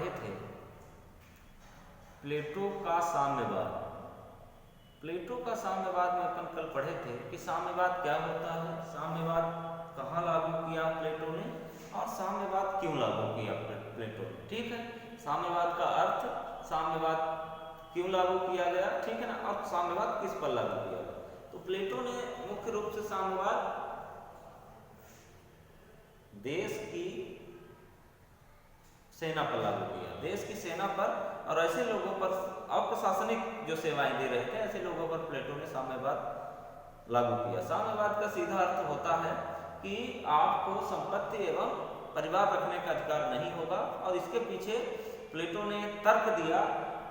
पढ़े थे प्लेटो का साम्यवाद। प्लेटो का साम्यवाद में अपन कल पढ़े थे कि साम्यवाद क्या होता है, साम्यवाद कहाँ लागू किया प्लेटो ने और साम्यवाद क्यों लागू किया प्लेटो ने। ठीक है, साम्यवाद का अर्थ, साम्यवाद क्यों लागू किया गया, ठीक है ना, और साम्यवाद किस पर लागू किया गया। तो प्लेटो ने मुख्य रूप से साम्यवाद देश की सेना पर लागू किया, देश की सेना पर और ऐसे लोगों पर, अप्रशासनिक जो सेवाएं दे रहे थे ऐसे लोगों पर प्लेटो ने साम्यवाद लागू किया। साम्यवाद का सीधा अर्थ होता है कि आपको संपत्ति एवं परिवार रखने का अधिकार नहीं होगा, और इसके पीछे प्लेटो ने तर्क दिया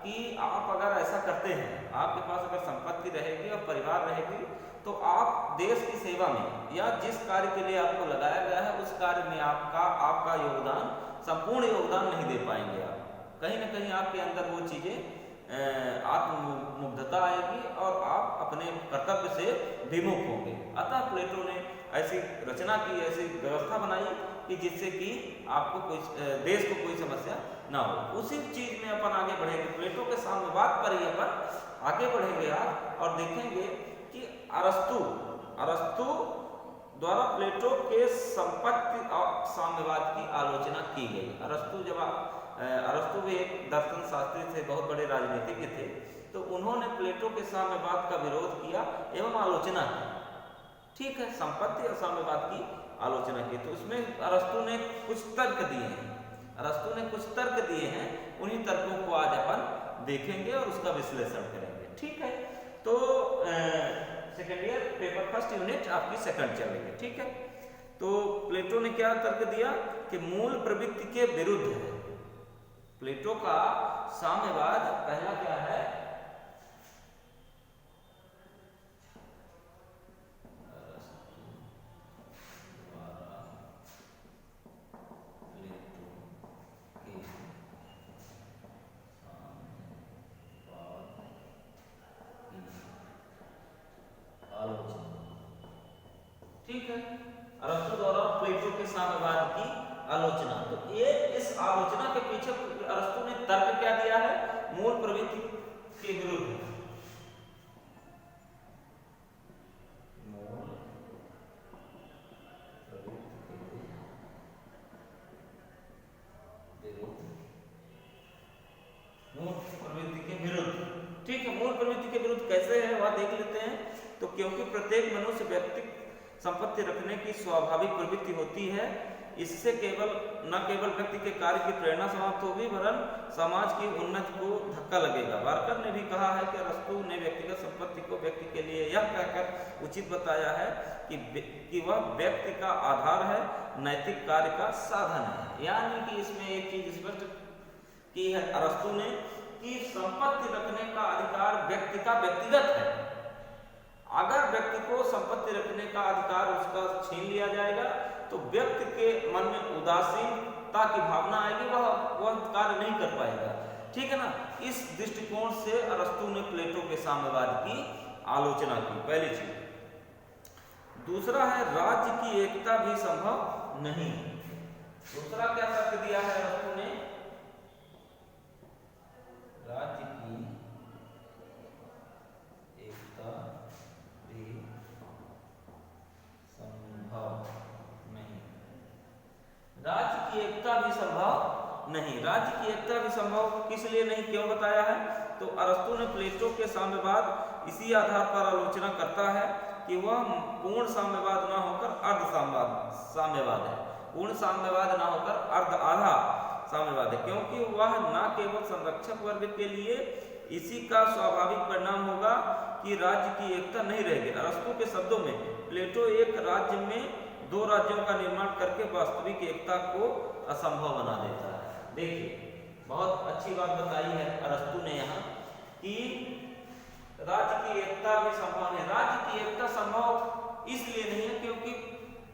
कि आप अगर ऐसा करते हैं, आपके पास अगर संपत्ति रहेगी और परिवार रहेगी, तो आप देश की सेवा में या जिस कार्य के लिए आपको लगाया गया है उस कार्य में आपका योगदान, संपूर्ण योगदान नहीं दे पाएंगे। आप कहीं ना कहीं आपके अंदर वो चीजें आत्ममुग्धता आएगी और आप अपने कर्तव्य से विमुख होंगे। अतः प्लेटो ने ऐसी रचना की, ऐसी व्यवस्था बनाई कि जिससे कि आपको कोई देश को कोई समस्या ना हो। उसी चीज में अपन आगे बढ़ेंगे, प्लेटो के साम्यवाद पर ही अपन आगे बढ़ेंगे आज और देखेंगे कि अरस्तु द्वारा प्लेटो के संपत्ति और साम्यवाद की आलोचना की गई। अरस्तु भी एक दर्शन शास्त्री थे, बहुत बड़े राजनीतिज्ञ थे, तो उन्होंने प्लेटो के साम्यवाद का विरोध किया एवं आलोचना की। ठीक है, संपत्ति और साम्यवाद की आलोचना की। तो उसमें अरस्तु ने कुछ तर्क दिए हैं, उन्हीं तर्कों को आज अपन देखेंगे और उसका विश्लेषण करेंगे। ठीक है, तो second year paper first unit आपकी सेकंड चलेगी। ठीक है, तो प्लेटो ने क्या तर्क दिया कि मूल प्रवृत्ति के विरुद्ध है। प्लेटो का साम्यवाद पहला क्या है, ठीक है, अरस्तु द्वारा प्लेटो के साम्यवाद की आलोचना। तो ये इस आलोचना के पीछे अरस्तु ने तर्क क्या दिया है, मूल प्रवृत्ति के विरुद्ध। ठीक है, मूल प्रवृत्ति के विरुद्ध कैसे है वह देख लेते हैं। तो क्योंकि प्रत्येक मनुष्य व्यक्ति संपत्ति रखने की स्वाभाविक प्रवृत्ति होती है, इससे न केवल व्यक्ति के कार्य की प्रेरणा समाप्त होगी वरन समाज की उन्नति को धक्का लगेगा। बार्कर ने भी कहा है कि अरस्तु ने व्यक्तिगत संपत्ति को व्यक्ति के लिए यह कहकर उचित बताया है कि वह व्यक्ति का आधार है, नैतिक कार्य का साधन है। यानी कि इसमें एक चीज स्पष्ट की है अरस्तु ने कि संपत्ति रखने का अधिकार व्यक्ति का व्यक्तिगत है। अगर व्यक्ति को संपत्ति रखने का अधिकार उसका छीन लिया जाएगा तो व्यक्ति के मन में उदासीनता की भावना आएगी, वह कार्य नहीं कर पाएगा। ठीक है ना, इस दृष्टिकोण से अरस्तु ने प्लेटो के साम्यवाद की आलोचना की, पहली चीज। दूसरा है राज्य की एकता भी संभव नहीं। दूसरा क्या तर्क दिया है अरस्तु ने, राज्य की एकता भी संभव नहीं। राज्य की एकता भी संभव नहीं। राज्य की एकता भी संभव किस लिए नहीं, क्यों बताया है? तो अरस्तु ने प्लेटो के साम्यवाद इसी आधार पर आलोचना करता है कि वह पूर्ण साम्यवाद न होकर अर्ध साम्यवाद है। पूर्ण साम्यवाद न होकर अर्ध आधा साम्यवाद है, क्योंकि वह न केवल संरक्षक वर्ग के लिए इसी का स्वाभाविक परिणाम होगा कि राज्य की एकता नहीं रहेगी। अरस्तु के शब्दों में प्लेटो एक राज्य में दो राज्यों का निर्माण करके वास्तविक एकता को असंभव बना देता है। देखिए, बहुत अच्छी बात बताई है अरस्तु ने यहाँ कि राज्य की एकता भी संभव है। राज्य की एकता संभव इसलिए नहीं है क्योंकि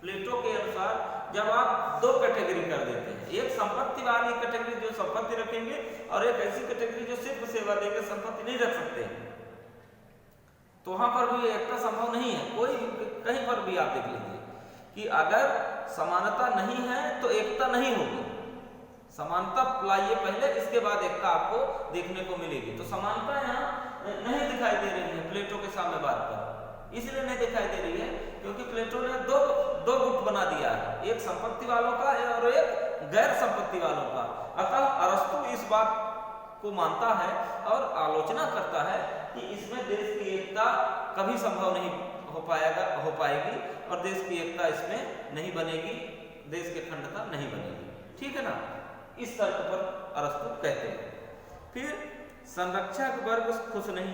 प्लेटो के अनुसार जब आप दो कैटेगरी कर देते हैं, एक संपत्ति वाली कैटेगरी जो संपत्ति रखेंगे और एक ऐसी कैटेगरी जो सिर्फ सेवा देकर संपत्ति नहीं रख सकते, तो वहां पर भी एकता संभव नहीं है। कोई कहीं पर भी आप देख लीजिए कि अगर समानता नहीं है तो एकता नहीं होगी। समानता लाइए पहले, इसके बाद एकता आपको देखने को मिलेगी। तो समानता यहाँ नहीं दिखाई दे रही है प्लेटो के साम्यवाद पर। इसलिए नहीं दिखाई दे रही है क्योंकि प्लेटो ने दो गुट बना दिया है, एक संपत्ति वालों का और एक गैर संपत्ति वालों का। अतः अरस्तु इस बात को मानता है और आलोचना करता है कि इसमें देश की एकता कभी संभव नहीं हो पाएगी और देश की एकता इसमें नहीं बनेगी, देश की अखंडता नहीं बनेगी। ठीक है ना, इस तर्क पर अरस्तु कहते हैं। फिर संरक्षक वर्ग खुश नहीं।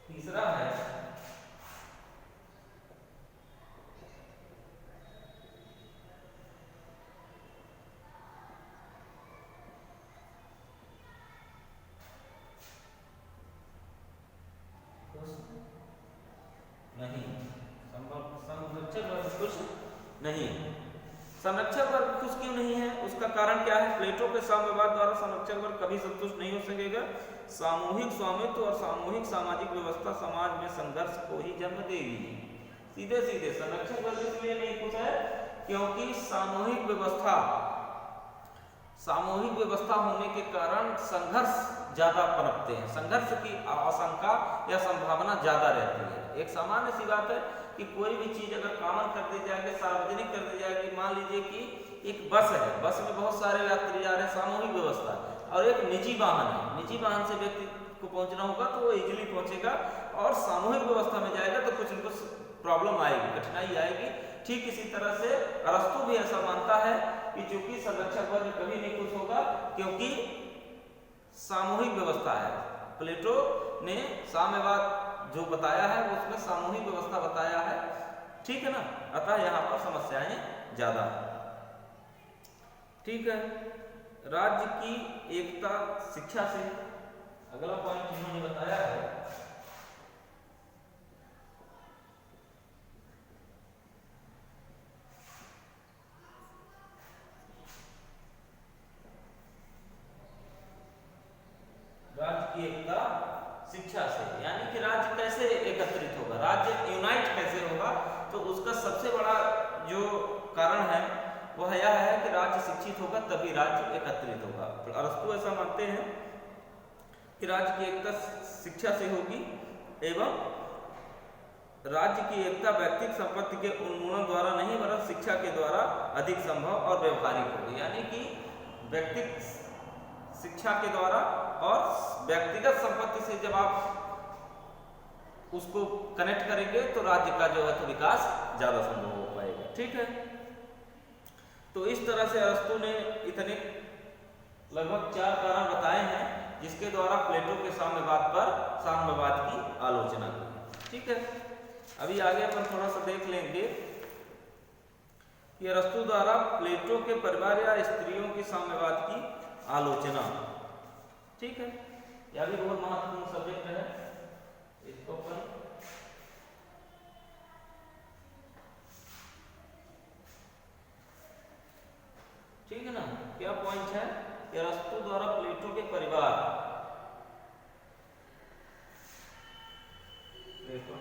तीसरा है नहीं, संरक्षक वर्ग खुश नहीं। संरक्षक वर्ग खुश क्यों नहीं है, उसका कारण क्या है? प्लेटो के साम्यवाद द्वारा संरक्षक वर्ग कभी संतुष्ट नहीं हो सकेगा। सामूहिक स्वामित्व और सामूहिक सामाजिक व्यवस्था समाज में संघर्ष को ही जन्म देगी। सीधे सीधे संरक्षक वर्ग इसलिए नहीं खुश है क्योंकि सामूहिक व्यवस्था होने के कारण संघर्ष ज्यादा पनपते हैं, संघर्ष की आशंका या संभावना ज्यादा रहती है। एक सामान्य सी बात है कि कोई भी चीज अगर कॉमन कर दी जाएगी, सार्वजनिक कर दी जाएगी, मान लीजिए कि एक बस है, बस में बहुत सारे यात्री जा रहे हैं, सामूहिक व्यवस्था, और एक निजी वाहन है, निजी वाहन से व्यक्ति को पहुंचना होगा तो वो इजीली पहुंचेगा, और सामूहिक व्यवस्था में जाएगा तो कुछ न कुछ प्रॉब्लम आएगी, कठिनाई आएगी। ठीक इसी तरह से अरस्तु भी ऐसा मानता है कि चूंकि संरक्षक वर्ग कभी नहीं खुश होगा क्योंकि सामूहिक व्यवस्था है। प्लेटो ने साम्यवाद जो बताया है वो उसमें सामूहिक व्यवस्था बताया है। ठीक है ना, अतः यहाँ पर समस्याएं ज्यादा है। ठीक है, राज्य की एकता शिक्षा से, अगला पॉइंट इन्होंने बताया है राज्य की एकता शिक्षा से, यानी कि राज्य कैसे एकत्रित होगा, राज्य यूनाइट कैसे होगा। तो उसका सबसे बड़ा जो कारण है वह यह है कि राज्य शिक्षित होगा तभी राज्य एकत्रित होगा। अरस्तु ऐसा मानते हैं कि राज्य की एकता शिक्षा से होगी एवं राज्य की एकता व्यक्तिगत संपत्ति के उन्मूलन द्वारा नहीं वरन शिक्षा के द्वारा अधिक संभव और व्यवहारिक होगी। यानी कि व्यक्तिगत शिक्षा के द्वारा और व्यक्तिगत संपत्ति से जब आप उसको कनेक्ट करेंगे तो राज्य का जो है तो विकास ज्यादा संभव हो पाएगा। ठीक है, तो इस तरह से अरस्तु ने इतने लगभग 4 कारण बताए हैं जिसके द्वारा प्लेटो के साम्यवाद की आलोचना की। ठीक है, अभी आगे अपन थोड़ा सा देख लेंगे कि अरस्तु द्वारा प्लेटो के परिवार या स्त्रियों के साम्यवाद की आलोचना। ठीक है, यह भी बहुत महत्वपूर्ण सब्जेक्ट है, इसको अपन ठीक है ना। क्या पॉइंट है कि अरस्तु द्वारा प्लेटो के परिवार, प्लेटो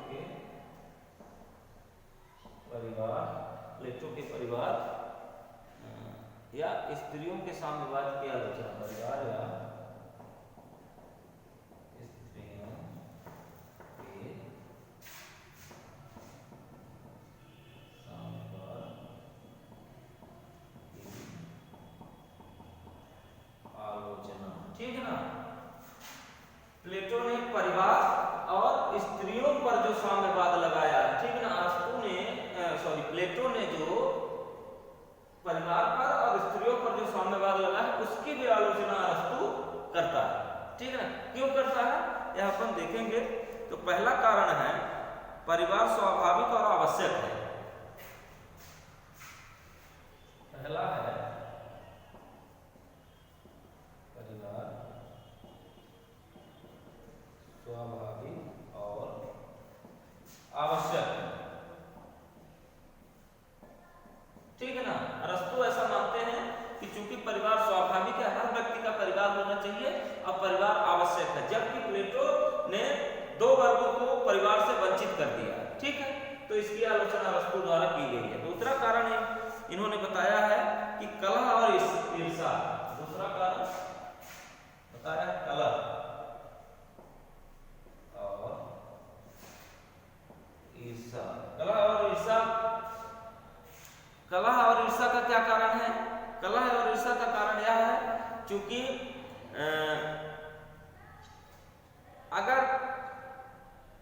के परिवार या स्त्रियों के साम्यवाद की आलोचना। परिवार या स्त्रियों के साम्यवाद की आलोचना। ठीक है ना, प्लेटो ने परिवार और स्त्रियों पर जो साम्यवाद लगाया, ठीक है ना, प्लेटो ने जो परिवार पर और स्त्रियों पर जो साम्यवाद लगा है उसकी भी आलोचना अरस्तु करता है। ठीक है ना, क्यों करता है यह अपन देखेंगे। तो पहला कारण है परिवार स्वाभाविक और आवश्यक है। पहला है परिवार स्वाभाविक और आवश्यक है। ठीक है ना, अरस्तु ऐसा मानते हैं कि चूंकि परिवार स्वाभाविक है, हर व्यक्ति का परिवार होना चाहिए और परिवार आवश्यक है, जबकि प्लेटो ने 2 वर्गों को परिवार से वंचित कर दिया। ठीक है, तो इसकी आलोचना अरस्तु द्वारा की गई है। दूसरा कारण इन्होंने बताया है कि कलह और ईर्षा, दूसरा कारण बताया कलह और ईर्षा। कलह और ईर्षा, कलह और ईर्षा का क्या कारण है? कलह और ईर्षा का कारण यह है क्योंकि अगर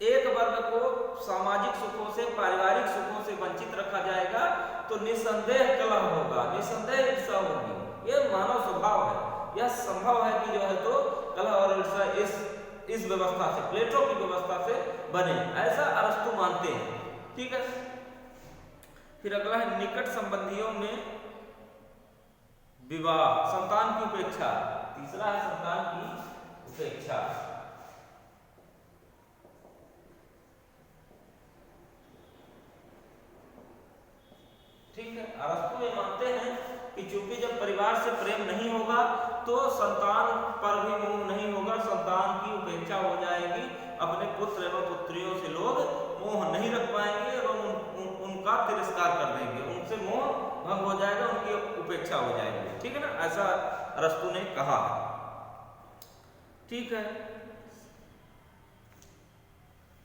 एक वर्ग को सामाजिक सुखों से, पारिवारिक सुखों से वंचित रखा जाएगा तो निसंदेह कलह होगा, निसंदेह ईर्षा होगी। यह मानव स्वभाव है, यह संभव है कि जो है तो कलह और ईर्षा इस व्यवस्था से, प्लेटो की व्यवस्था से बने, ऐसा अरस्तु मानते हैं। ठीक है। फिर अगला है निकट संबंधियों में विवाह, संतान की उपेक्षा। तीसरा है संतान की उपेक्षा। ठीक है। अरस्तु ये मानते हैं कि चूंकि जब परिवार से प्रेम नहीं होगा तो संतान पर भी मोह नहीं होगा, संतान की उपेक्षा हो जाएगी, अपने पुत्र एवं पुत्रियों से लोग मोह नहीं रख पाएंगे और उनका तिरस्कार कर देंगे, उनसे मोह भंग हो जाएगा, उनकी उपेक्षा हो जाएगी। ठीक है ना, ऐसा अरस्तु ने कहा है। ठीक है।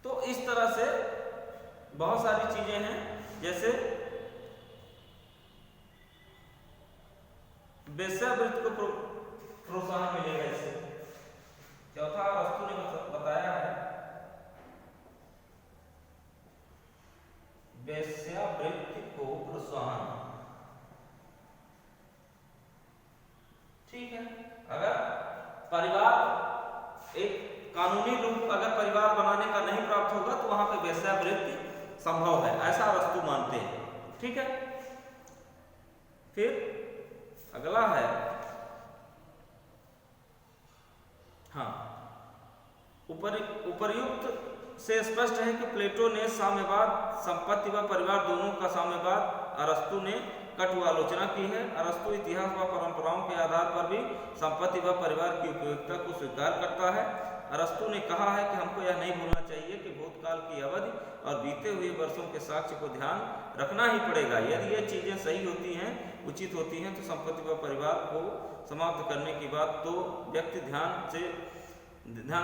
तो इस तरह से बहुत सारी चीजें हैं, जैसे वेश्यावृत्ति को प्रोत्साहन मिलेगा इससे। चौथा अरस्तु ने बताया है वेश्यावृत्ति को प्रोत्साहन। ठीक है। अगर परिवार एक कानूनी रूप अगर परिवार बनाने का नहीं प्राप्त होगा तो वहां पे वेश्यावृत्ति संभव है, ऐसा अरस्तु मानते हैं। ठीक है। फिर अगला है उपर्युक्त से स्पष्ट है कि प्लेटो ने साम्यवाद, संपत्ति व परिवार दोनों का साम्यवाद अरस्तु ने कटु आलोचना की है। अरस्तु इतिहास व परंपराओं के आधार पर भी संपत्ति व परिवार की उपयोगिता को स्वीकार करता है। अरस्तु ने कहा है कि हमको यह नहीं भूलना चाहिए कि भूतकाल की अवधि और बीते हुए वर्षों के साक्ष्य को ध्यान रखना ही पड़ेगा। यदि ये चीजें सही होती हैं, उचित होती हैं, तो संपत्ति व परिवार को समाप्त करने की बात तो व्यक्ति ध्यान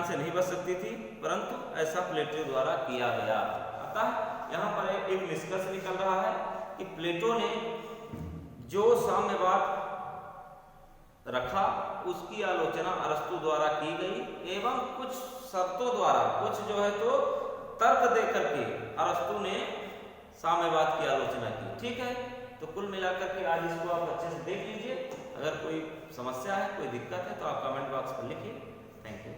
से नहीं बच सकती थी, परंतु ऐसा प्लेटो द्वारा किया गया। अतः यहाँ पर एक निष्कर्ष निकल रहा है कि प्लेटो ने जो साम्यवाद रखा उसकी आलोचना अरस्तु द्वारा की गई एवं कुछ शर्तों द्वारा, कुछ जो है तो तर्क देकर के अरस्तु ने साम्यवाद की आलोचना की। ठीक है। तो कुल मिलाकर के आज इसको आप अच्छे से देख लीजिए। अगर कोई समस्या है, कोई दिक्कत है तो आप कमेंट बॉक्स पर लिखिए। Thank you.